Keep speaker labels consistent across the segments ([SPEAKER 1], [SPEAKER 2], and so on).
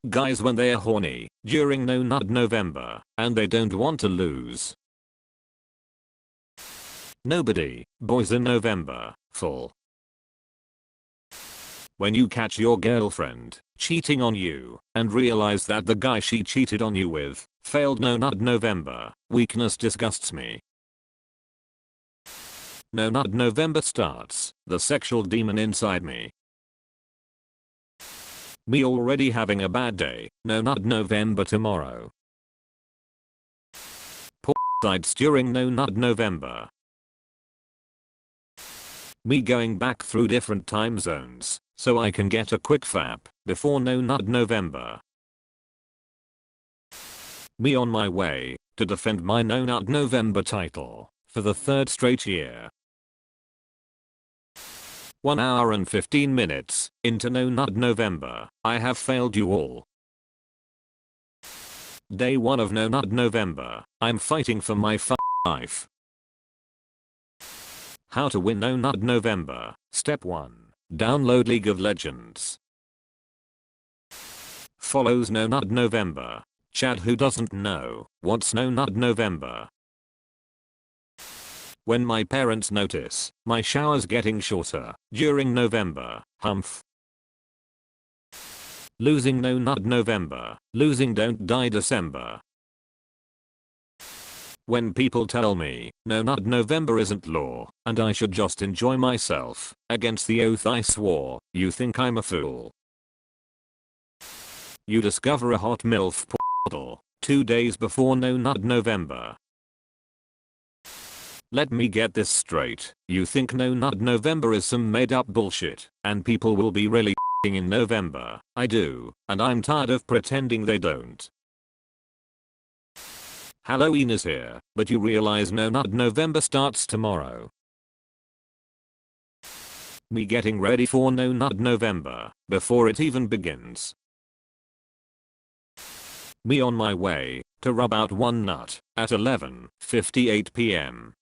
[SPEAKER 1] Guys when they're horny during No Nut November and they don't want to lose. Nobody. Boys in November. Full. When you catch your girlfriend cheating on you and realize that the guy she cheated on you with failed No Nut November. Weakness disgusts me. No Nut November starts the sexual demon inside me. Me already having a bad day. No Nut November tomorrow. Poor sides during No Nut November. Me going back through different time zones so I can get a quick fap before No Nut November. Me on my way to defend my No Nut November title for the third straight year. 1 hour and 15 minutes into No Nut November, I have failed you all. Day 1 of No Nut November, I'm fighting for my life. How to win No Nut November. Step 1. Download League of Legends. Follows No Nut November. Chad who doesn't know what's No Nut November. When my parents notice my showers getting shorter during November. Humph. Losing No Nut November. Losing Don't Die December. When people tell me No Nut November isn't law and I should just enjoy myself against the oath I swore, you think I'm a fool. You discover a hot MILF portal 2 days before No Nut November. Let me get this straight. You think No Nut November is some made up bullshit and people will be really in November. I do, and I'm tired of pretending they don't. Halloween is here, but you realize No Nut November starts tomorrow. Me getting ready for No Nut November before it even begins. Me on my way to rub out one nut at 11:58 p.m.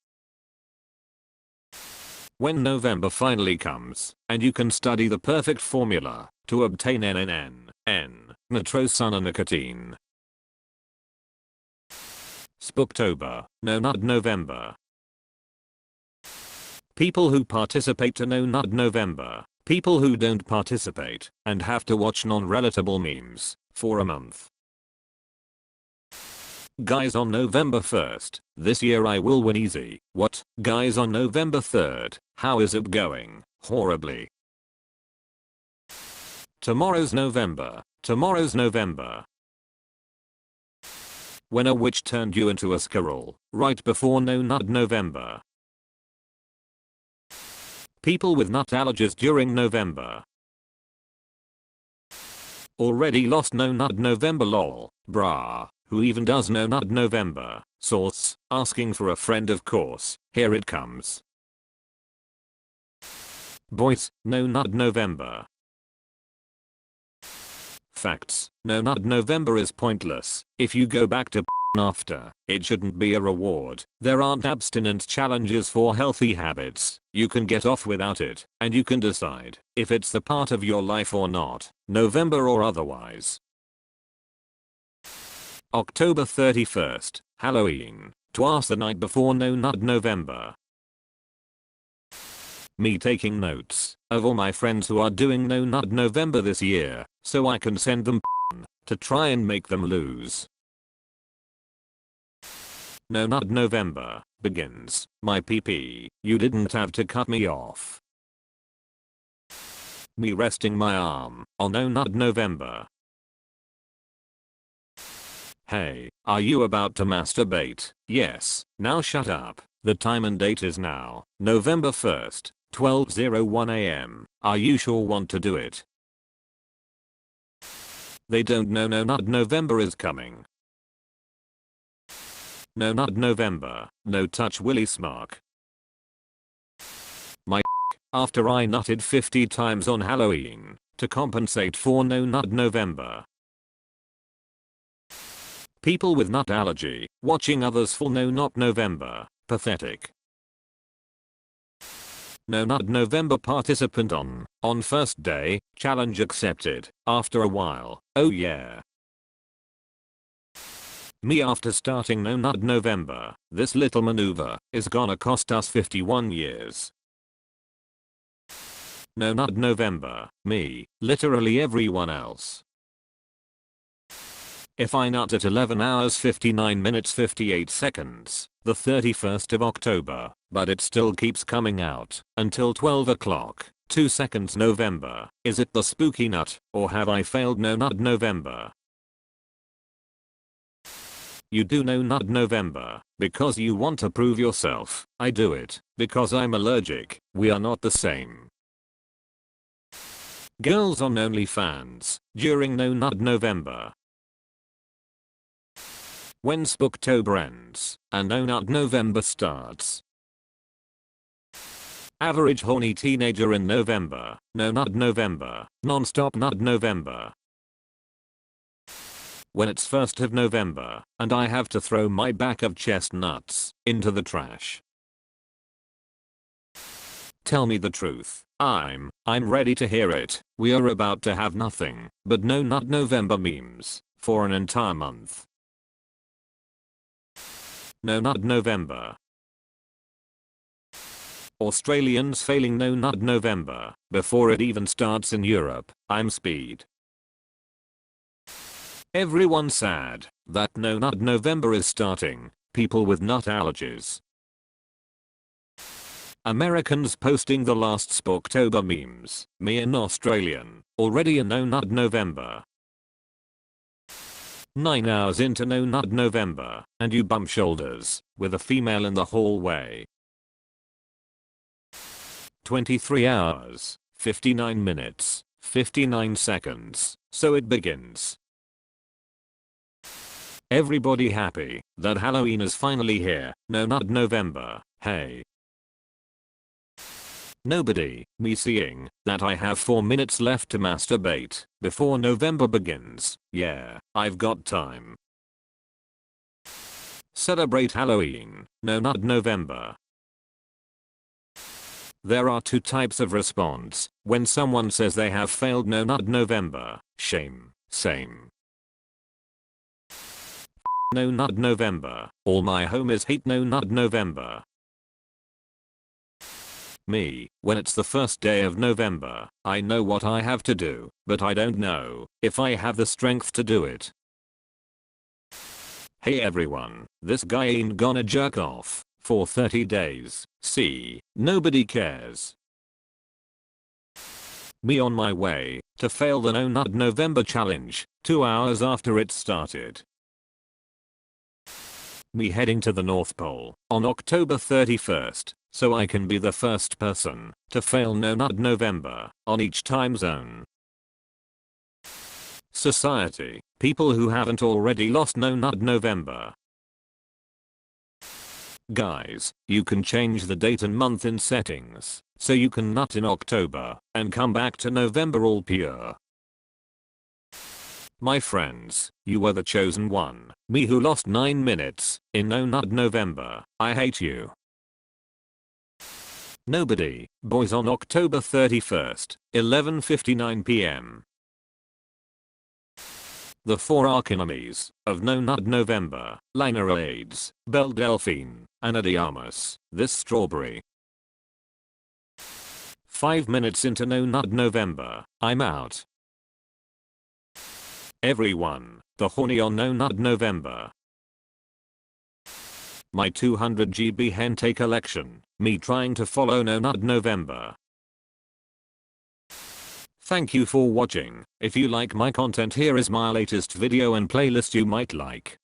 [SPEAKER 1] When November finally comes and you can study the perfect formula to obtain nitrosamine. Spooktober, No Nut November. People who participate to No Nut November. People who don't participate and have to watch non-relatable memes for a month. Guys on November 1st, this year I will win easy. What? Guys on November 3rd, how is it going? Horribly. Tomorrow's November. Tomorrow's November. When a witch turned you into a squirrel right before No Nut November. People with nut allergies during November. Already lost No Nut November lol, brah. Who even does No Nut November? Source, asking for a friend of course, here it comes. Boys, No Nut November. Facts, No Nut November is pointless. If you go back to after, it shouldn't be a reward. There aren't abstinence challenges for healthy habits. You can get off without it, and you can decide if it's the part of your life or not, November or otherwise. October 31st, Halloween, twas the night before No Nut November. Me taking notes of all my friends who are doing No Nut November this year, so I can send them to try and make them lose. No Nut November begins. My PP, you didn't have to cut me off. Me resting my arm on No Nut November. Hey, are you about to masturbate? Yes, now shut up. The time and date is now, November 1st, 12:01 a.m. Are you sure want to do it? They don't know No Nut November is coming. No Nut November, no touch Willy Smark. My after I nutted 50 times on Halloween to compensate for No Nut November. People with nut allergy watching others for No Nut November, pathetic. No Nut November participant on first day, challenge accepted, after a while, oh yeah. Me after starting No Nut November, this little maneuver is gonna cost us 51 years. No Nut November, me, literally everyone else. If I nut at 11 hours 59 minutes 58 seconds, the 31st of October, but it still keeps coming out until 12 o'clock, 2 seconds November, is it the spooky nut, or have I failed No Nut November? You do No Nut November because you want to prove yourself. I do it because I'm allergic. We are not the same. Girls on OnlyFans during No Nut November. When Spooktober ends and No Nut November starts. Average horny teenager in November. No Nut November. Non-stop Nut November. When it's 1st of November and I have to throw my bag of chestnuts into the trash. Tell me the truth. I'm ready to hear it. We are about to have nothing but No Nut November memes for an entire month. No Nut November. Australians failing No Nut November before it even starts in Europe. I'm speed. Everyone sad that No Nut November is starting. People with nut allergies. Americans posting the last Spooktober memes. Me an Australian, already in No Nut November. 9 hours into No Nut November, and you bump shoulders with a female in the hallway. 23 hours, 59 minutes, 59 seconds, so it begins. Everybody happy that Halloween is finally here. No Nut November, hey. Nobody, me seeing that I have 4 minutes left to masturbate before November begins. Yeah, I've got time. Celebrate Halloween. No Nut November. There are 2 types of response when someone says they have failed No Nut November. Shame, same. No Nut November. All my homies hate No Nut November. Me, when it's the first day of November, I know what I have to do, but I don't know if I have the strength to do it. Hey everyone, this guy ain't gonna jerk off for 30 days. See, nobody cares. Me on my way to fail the No Nut November challenge 2 hours after it started. Me heading to the North Pole on October 31st so I can be the first person to fail No Nut November on each time zone. Society, people who haven't already lost No Nut November. Guys, you can change the date and month in settings so you can nut in October and come back to November all pure. My friends, you were the chosen one. Me who lost 9 minutes in No Nut November. I hate you. Nobody, boys on October 31st, 11:59 p.m. The 4 archenemies of No Nut November, Linarades, Belle Delphine, and Adiamus, this strawberry. 5 minutes into No Nut November, I'm out. Everyone, the horny on No Nut November. My 200 GB hentai collection, me trying to follow No Nut November. Thank you for watching. If you like my content, here is my latest video and playlist you might like.